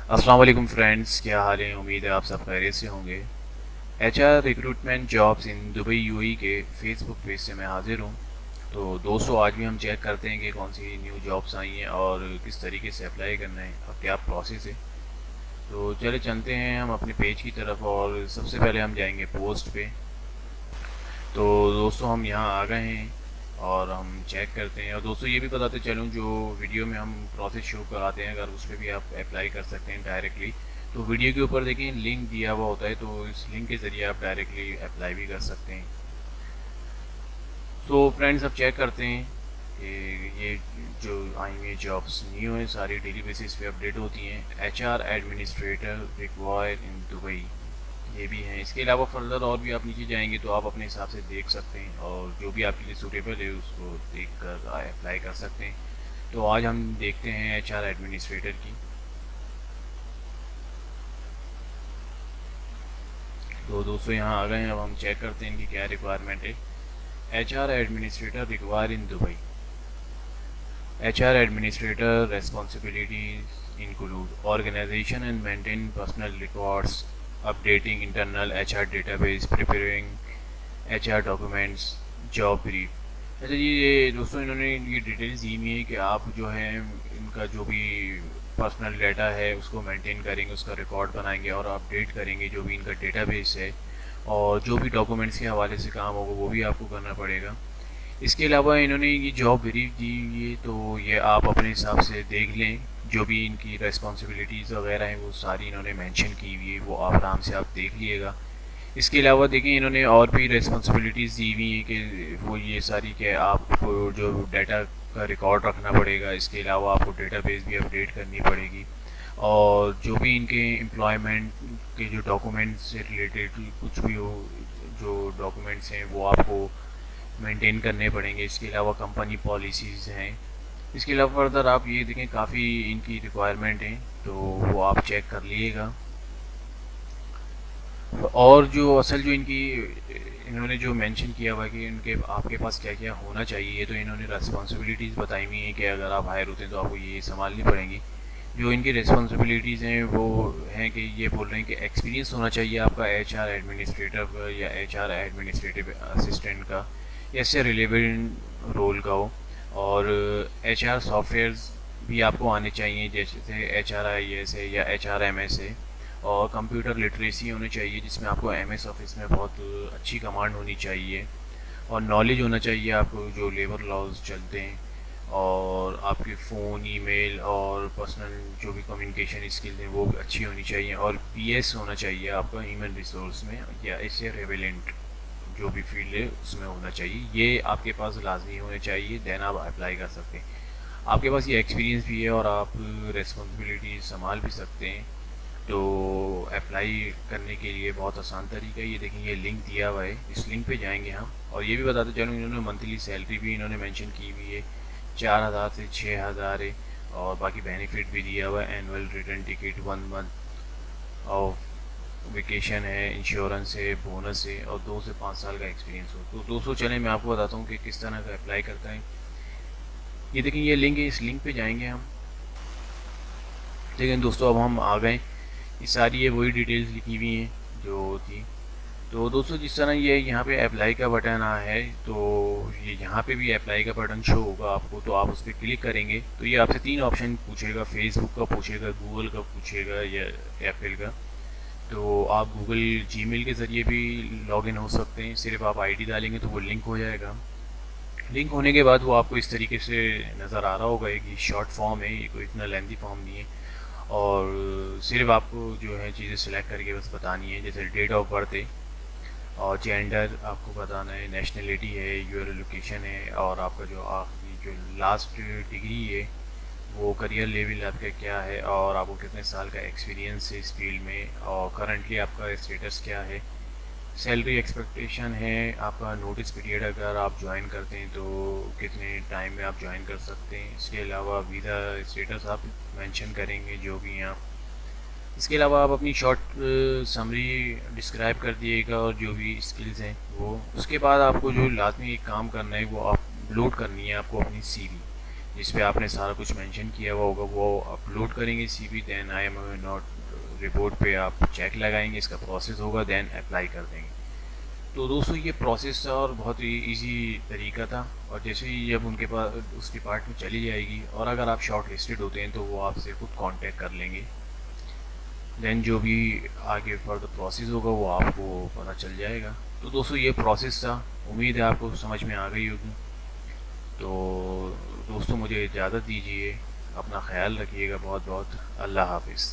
अस्सलाम वालेकुम फ्रेंड्स, क्या हाल है। उम्मीद है आप सब खैरियत से होंगे। HR recruitment jobs in Dubai UAE के फेसबुक पेज से मैं हाजिर हूँ। तो दोस्तों, आज भी हम चेक करते हैं कि कौन सी न्यू जॉब्स आई हैं और किस तरीके से अप्लाई करना है और क्या प्रोसेस है। तो चले चलते हैं हम अपने पेज की तरफ और सबसे पहले हम जाएंगे पोस्ट पे। तो दोस्तों, हम यहाँ आ गए हैं और हम चेक करते हैं। और दोस्तों, ये भी बताते चलूँ, जो वीडियो में हम प्रोसेस शो कराते हैं, अगर उस पर भी आप अप्लाई कर सकते हैं डायरेक्टली। तो वीडियो के ऊपर देखिए लिंक दिया हुआ होता है, तो इस लिंक के ज़रिए आप डायरेक्टली अप्लाई भी कर सकते हैं। तो फ्रेंड्स, अब चेक करते हैं कि ये जो आई हुई जॉब्स न्यू है, सारी डेली बेसिस पे अपडेट होती हैं। HR administrator required in Dubai, ये भी हैं। इसके अलावा फर्दर और भी आप नीचे जाएंगे तो आप अपने हिसाब से देख सकते हैं और जो भी आपके लिए सूटेबल है उसको देख कर अप्लाई कर सकते हैं। तो आज हम देखते हैं एचआर एडमिनिस्ट्रेटर की। तो दोस्तों, यहाँ आ गए हैं। अब हम चेक करते हैं इनकी क्या रिक्वायरमेंट है। HR administrator require in Dubai. HR administrator responsibilities include organization and maintain personal records, updating internal HR database, preparing HR documents, job brief. अच्छा जी, ये दोस्तों इन्होंने ये डिटेल्स दी हुई है कि आप जो है इनका जो भी पर्सनल डाटा है उसको मेंटेन करेंगे, उसका रिकॉर्ड बनाएंगे और अपडेट करेंगे जो भी इनका डेटाबेस है। और जो भी डॉक्यूमेंट्स के हवाले से काम होगा वो भी आपको करना पड़ेगा। इसके अलावा इन्होंने ये जॉब ब्रीफ दी हुई है, तो ये आप अपने हिसाब से देख लें। जो भी इनकी रिस्पॉन्सिबिलिटीज़ वगैरह हैं वो सारी इन्होंने मेंशन की हुई है, वो आप आराम से आप देख लीजिएगा। इसके अलावा देखें, इन्होंने और भी रिस्पॉन्सिबिलिटीज़ दी हुई हैं कि वो ये सारी कि आपको जो डाटा का रिकॉर्ड रखना पड़ेगा। इसके अलावा आपको डेटाबेस भी अपडेट करनी पड़ेगी और जो भी इनके एम्प्लॉयमेंट के जो डॉक्यूमेंट्स से रिलेटेड कुछ भी हो, जो डॉक्यूमेंट्स हैं वो आपको मेंटेन करने पड़ेंगे। इसके अलावा कंपनी पॉलिसीज़ हैं। इसके अलावा फर्दर आप ये देखें, काफ़ी इनकी रिक्वायरमेंट हैं, तो वो आप चेक कर लीजिएगा। और जो असल जो इनकी इन्होंने जो मेंशन किया हुआ है कि इनके आपके पास क्या क्या होना चाहिए, तो इन्होंने रिस्पॉन्सिबिलिटीज़ बताई हुई हैं कि अगर आप हायर होते हैं तो आपको ये संभालनी पड़ेंगी। जो इनकी रिस्पॉन्सिबिलिटीज़ हैं वो हैं कि ये बोल रहे हैं कि एक्सपीरियंस होना चाहिए आपका एचआर एडमिनिस्ट्रेटर का या एचआर एडमिनिस्ट्रेटिव असिस्टेंट का, या इससे रिलेवेंट रोल का हो। और एचआर सॉफ्टवेयर्स भी आपको आने चाहिए, जैसे HRIS है या HRMS है। और कंप्यूटर लिटरेसी होनी चाहिए, जिसमें आपको MS ऑफिस में बहुत अच्छी कमांड होनी चाहिए। और नॉलेज होना चाहिए आपको जो लेबर लॉज चलते हैं। और आपके फ़ोन, ईमेल और पर्सनल जो भी कम्युनिकेशन स्किल्स हैं वो भी अच्छी होनी चाहिए। और BS होना चाहिए आपका ह्यूमन रिसोर्स में या इससे रेवेलेंट जो भी फील्ड है उसमें होना चाहिए। ये आपके पास लाजमी होने चाहिए, देन आप अप्लाई कर सकते हैं। आपके पास ये एक्सपीरियंस भी है और आप रिस्पॉन्सिबिलिटी संभाल भी सकते हैं। तो अप्लाई करने के लिए बहुत आसान तरीका है। ये देखें, ये लिंक दिया हुआ है, इस लिंक पे जाएंगे हम। और ये भी बताते चलूँ, इन्होंने मंथली सैलरी भी इन्होंने मेंशन की हुई है, 4,000 से 6,000 है। और बाकी बेनिफिट भी दिया हुआ है, एनुअल रिटर्न टिकट, 1 मंथ और वेकेशन है, इंश्योरेंस है, बोनस है और 2 से 5 साल का एक्सपीरियंस हो। तो दोस्तों चलें, मैं आपको बताता हूँ कि किस तरह का अप्लाई करता है। ये देखें, ये लिंक है, इस लिंक पे जाएंगे हम। लेकिन दोस्तों, अब हम आ गए। ये सारी ये वही डिटेल्स लिखी हुई हैं जो थी। तो दोस्तों, जिस तरह ये यहाँ पे अप्लाई का बटन आ है, तो ये यहाँ पे भी अप्लाई का बटन शो होगा आपको। तो आप उस पर क्लिक करेंगे तो ये आपसे 3 ऑप्शन पूछेगा, फेसबुक का पूछेगा, गूगल का पूछेगा या एप्पल का। तो आप गूगल जीमेल के ज़रिए भी लॉगिन हो सकते हैं। सिर्फ आप आईडी डालेंगे तो वो लिंक हो जाएगा। लिंक होने के बाद वो आपको इस तरीके से नज़र आ रहा होगा। एक ये शॉर्ट फॉर्म है, ये कोई इतना लेंथी फॉर्म नहीं है। और सिर्फ आपको जो है चीज़ें सेलेक्ट करके बस बतानी है, जैसे डेट ऑफ बर्थ है और जेंडर आपको बताना है, नेशनलिटी है, योर लोकेशन है, और आपका जो आखिरी जो लास्ट डिग्री है वो करियर लेवल आपका क्या है, और आपको कितने साल का एक्सपीरियंस है इस फील्ड में, और करंटली आपका स्टेटस क्या है। सैलरी एक्सपेक्टेशन है, आपका नोटिस पीरियड अगर आप ज्वाइन करते हैं तो कितने टाइम में आप ज्वाइन कर सकते हैं। इसके अलावा वीज़ा स्टेटस आप मेंशन करेंगे जो भी हैं आप। इसके अलावा आप अपनी शॉर्ट समरी डिस्क्राइब कर दिएगा और जो भी स्किल्स हैं वो। उसके बाद आपको जो लाजमी एक काम करना है वो आप अपलोड करनी है आपको अपनी CV। जिस पे आपने सारा कुछ मेंशन किया हुआ होगा वो अपलोड करेंगे CV, then I am not report पे आप चेक लगाएंगे, इसका प्रोसेस होगा, देन अप्लाई कर देंगे। तो दोस्तों ये प्रोसेस था और बहुत ही ईजी तरीका था। और जैसे ही जब उनके पास उस डिपार्टमेंट चली जाएगी और अगर आप शॉर्ट लिस्टेड होते हैं तो वो आपसे खुद कांटेक्ट कर लेंगे, देन जो भी आगे फर्दर प्रोसेस होगा वो आपको पता चल जाएगा। तो दोस्तों ये प्रोसेस था, उम्मीद है आपको समझ में आ गई होगी। तो दोस्तों मुझे इजाज़त दीजिए, अपना ख्याल रखिएगा, बहुत बहुत अल्लाह हाफिज़।